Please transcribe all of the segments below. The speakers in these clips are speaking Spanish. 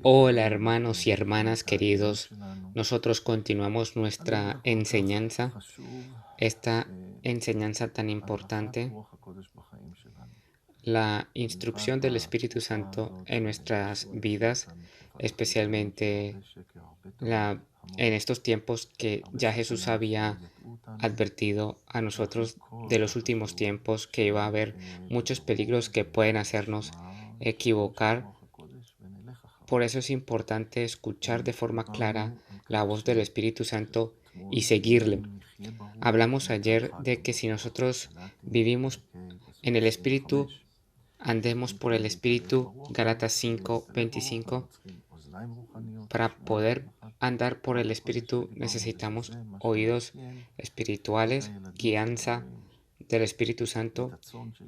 Hola hermanos y hermanas queridos, nosotros continuamos nuestra enseñanza, esta enseñanza tan importante, la instrucción del Espíritu Santo en nuestras vidas, especialmente la, en estos tiempos que ya Jesús había advertido a nosotros de los últimos tiempos que iba a haber muchos peligros que pueden hacernos equivocar. Por eso es importante escuchar de forma clara la voz del Espíritu Santo y seguirle. Hablamos ayer de que si nosotros vivimos en el Espíritu, andemos por el Espíritu, Gálatas 5:25. Para poder andar por el Espíritu necesitamos oídos espirituales, guianza del Espíritu Santo.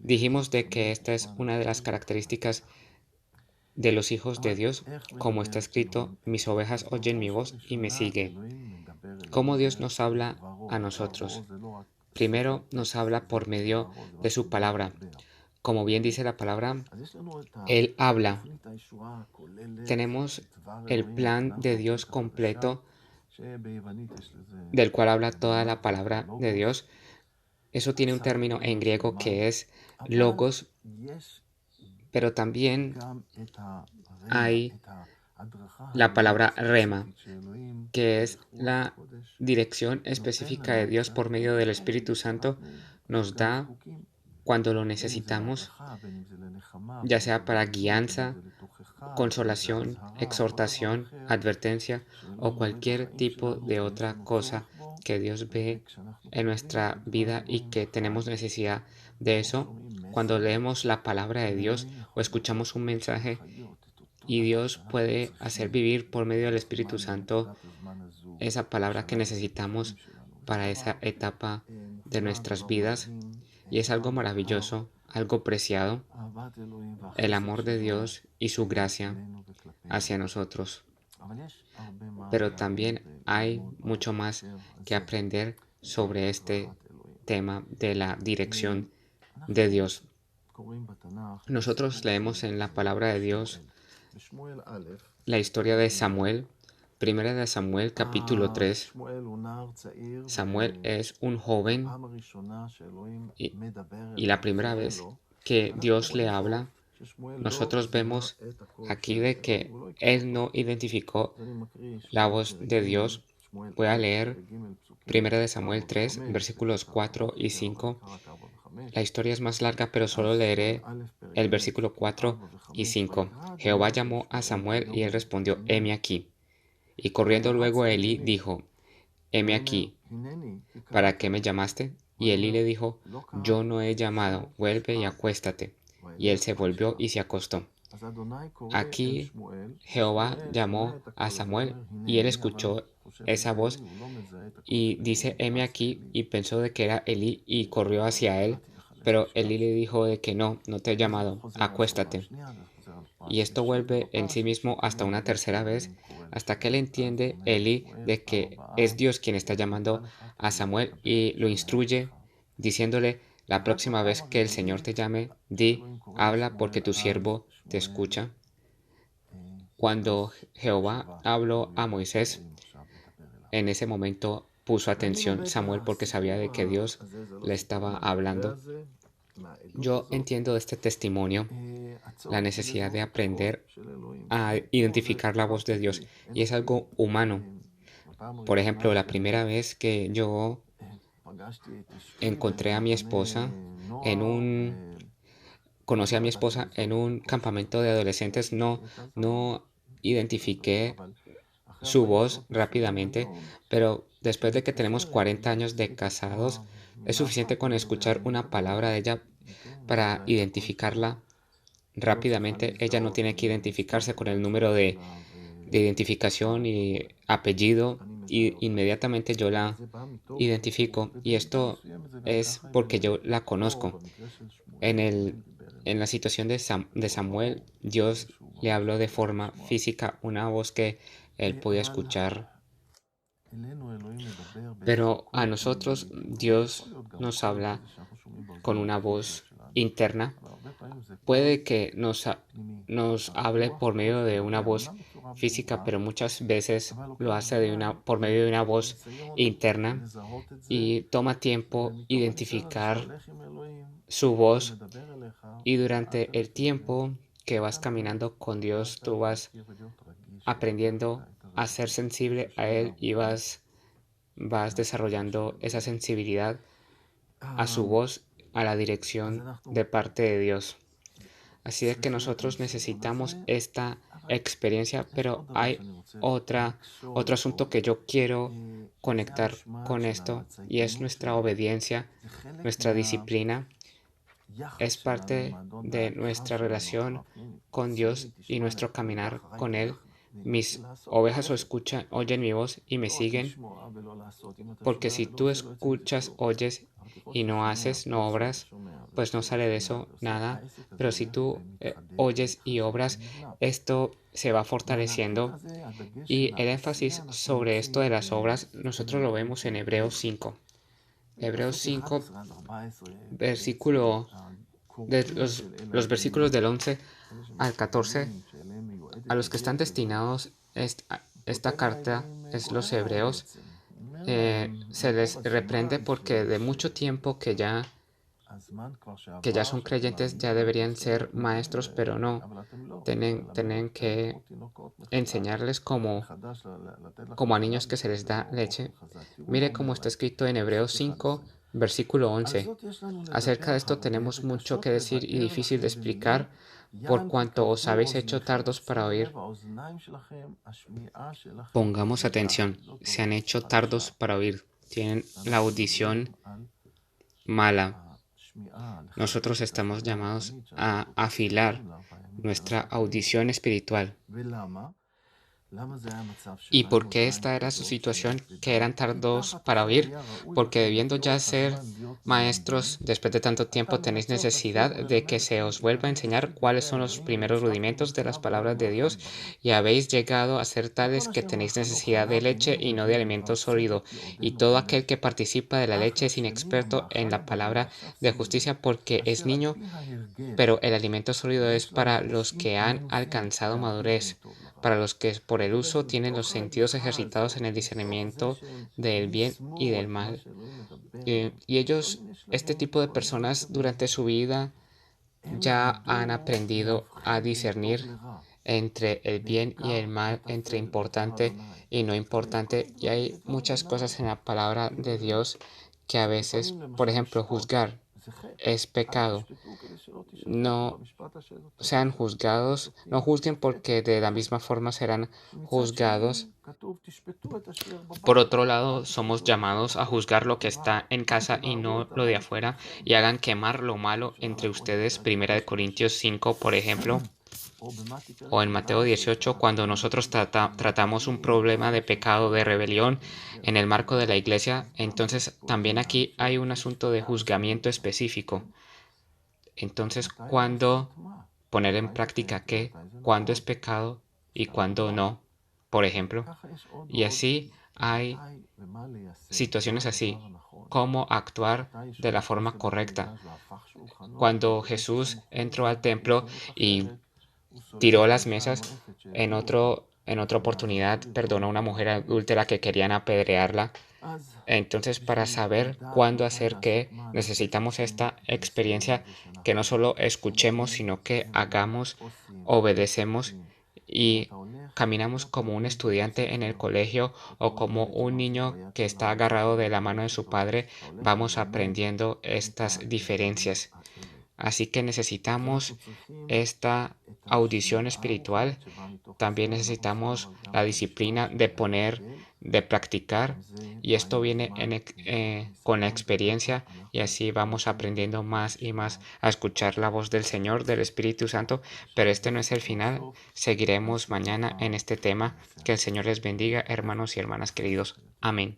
Dijimos de que esta es una de las características de los hijos de Dios, como está escrito: mis ovejas oyen mi voz y me siguen. ¿Cómo Dios nos habla a nosotros? Primero nos habla por medio de su palabra. Como bien dice la palabra, Él habla. Tenemos el plan de Dios completo, del cual habla toda la palabra de Dios. Eso tiene un término en griego que es logos, pero también hay la palabra rema, que es la dirección específica de Dios por medio del Espíritu Santo, nos da cuando lo necesitamos, ya sea para guianza, consolación, exhortación, advertencia o cualquier tipo de otra cosa que Dios ve en nuestra vida y que tenemos necesidad de eso. Cuando leemos la palabra de Dios o escuchamos un mensaje y Dios puede hacer vivir por medio del Espíritu Santo esa palabra que necesitamos para esa etapa de nuestras vidas, y es algo maravilloso, algo preciado, el amor de Dios y su gracia hacia nosotros. Pero también hay mucho más que aprender sobre este tema de la dirección de Dios. Nosotros leemos en la palabra de Dios la historia de Samuel, primera de Samuel capítulo 3. Samuel es un joven y, y la primera vez que Dios le habla, nosotros vemos aquí de que él no identificó la voz de Dios. Voy a leer primera de Samuel 3, versículos 4 y 5. La historia es más larga, pero solo leeré el versículo 4 y 5. Jehová llamó a Samuel y él respondió: heme aquí. Y corriendo luego a Elí dijo: heme aquí, ¿para qué me llamaste? Y Elí le dijo: yo no he llamado, vuelve y acuéstate. Y él se volvió y se acostó. Aquí Jehová llamó a Samuel y él escuchó esa voz y dice: heme aquí, y pensó de que era Elí y corrió hacia él, pero Elí le dijo de que no, no te he llamado, acuéstate. Y esto vuelve en sí mismo hasta una tercera vez, hasta que él entiende, Elí, de que es Dios quien está llamando a Samuel y lo instruye diciéndole: la próxima vez que el Señor te llame, di, habla porque tu siervo te escucha. Cuando Jehová habló a Moisés, en ese momento puso atención Samuel porque sabía de que Dios le estaba hablando. Yo entiendo de este testimonio la necesidad de aprender a identificar la voz de Dios, y es algo humano. Por ejemplo, la primera vez que yo encontré a mi esposa en un conocí a mi esposa en un campamento de adolescentes, no identifiqué su voz rápidamente, pero después de que tenemos 40 años de casados, es suficiente con escuchar una palabra de ella para identificarla rápidamente. Ella no tiene que identificarse con el número de identificación y apellido, y inmediatamente yo la identifico, y esto es porque yo la conozco. En en la situación de Samuel, Dios le habló de forma física, una voz que él podía escuchar, pero a nosotros Dios nos habla con una voz interna. Puede que nos hable por medio de una voz física, pero muchas veces lo hace por medio de una voz interna y toma tiempo identificar su voz y durante el tiempo que vas caminando con Dios, tú vas aprendiendo a ser sensible a Él y vas desarrollando esa sensibilidad a su voz, a la dirección de parte de Dios. Así es que nosotros necesitamos esta experiencia, pero hay otro asunto que yo quiero conectar con esto y es nuestra obediencia, nuestra disciplina. Es parte de nuestra relación con Dios y nuestro caminar con Él. Mis ovejas oyen mi voz y me siguen, porque si tú escuchas, oyes y no haces, no obras, pues no sale de eso nada. Pero si tú oyes y obras, esto se va fortaleciendo. Y el énfasis sobre esto de las obras, nosotros lo vemos en Hebreos 5. Hebreos 5, versículo de los versículos del 11 al 14, a los que están destinados esta carta es los hebreos, se les reprende porque de mucho tiempo que ya son creyentes, ya deberían ser maestros, pero no, tienen que enseñarles como a niños que se les da leche. Mire cómo está escrito en Hebreos 5, versículo 11. Acerca de esto tenemos mucho que decir y difícil de explicar, por cuanto os habéis hecho tardos para oír. Pongamos atención, se han hecho tardos para oír, tienen la audición mala. Nosotros estamos llamados a afilar nuestra audición espiritual. ¿Y por qué esta era su situación, que eran tardos para oír? Porque debiendo ya ser maestros después de tanto tiempo, tenéis necesidad de que se os vuelva a enseñar cuáles son los primeros rudimentos de las palabras de Dios, y habéis llegado a ser tales que tenéis necesidad de leche y no de alimento sólido. Y todo aquel que participa de la leche es inexperto en la palabra de justicia porque es niño, pero el alimento sólido es para los que han alcanzado madurez, para los que por el uso tienen los sentidos ejercitados en el discernimiento del bien y del mal. Y ellos, este tipo de personas, durante su vida ya han aprendido a discernir entre el bien y el mal, entre importante y no importante. Y hay muchas cosas en la palabra de Dios que a veces, por ejemplo, juzgar es pecado. No sean juzgados, no juzguen porque de la misma forma serán juzgados. Por otro lado, somos llamados a juzgar lo que está en casa y no lo de afuera, y hagan quemar lo malo entre ustedes. Primera de Corintios 5, por ejemplo, o en Mateo 18, cuando nosotros tratamos un problema de pecado, de rebelión en el marco de la iglesia, entonces también aquí hay un asunto de juzgamiento específico. Entonces, ¿cuándo poner en práctica qué? ¿Cuándo es pecado y cuándo no? Por ejemplo. Y así hay situaciones así. ¿Cómo actuar de la forma correcta? Cuando Jesús entró al templo y tiró las mesas, en otra oportunidad perdonó a una mujer adúltera que querían apedrearla. Entonces, para saber cuándo hacer qué, necesitamos esta experiencia que no solo escuchemos, sino que hagamos, obedecemos y caminamos como un estudiante en el colegio o como un niño que está agarrado de la mano de su padre, vamos aprendiendo estas diferencias. Así que necesitamos esta audición espiritual. También necesitamos la disciplina de practicar, y esto viene con la experiencia, y así vamos aprendiendo más y más a escuchar la voz del Señor, del Espíritu Santo. Pero este no es el final. Seguiremos mañana en este tema. Que el Señor les bendiga, hermanos y hermanas queridos. Amén.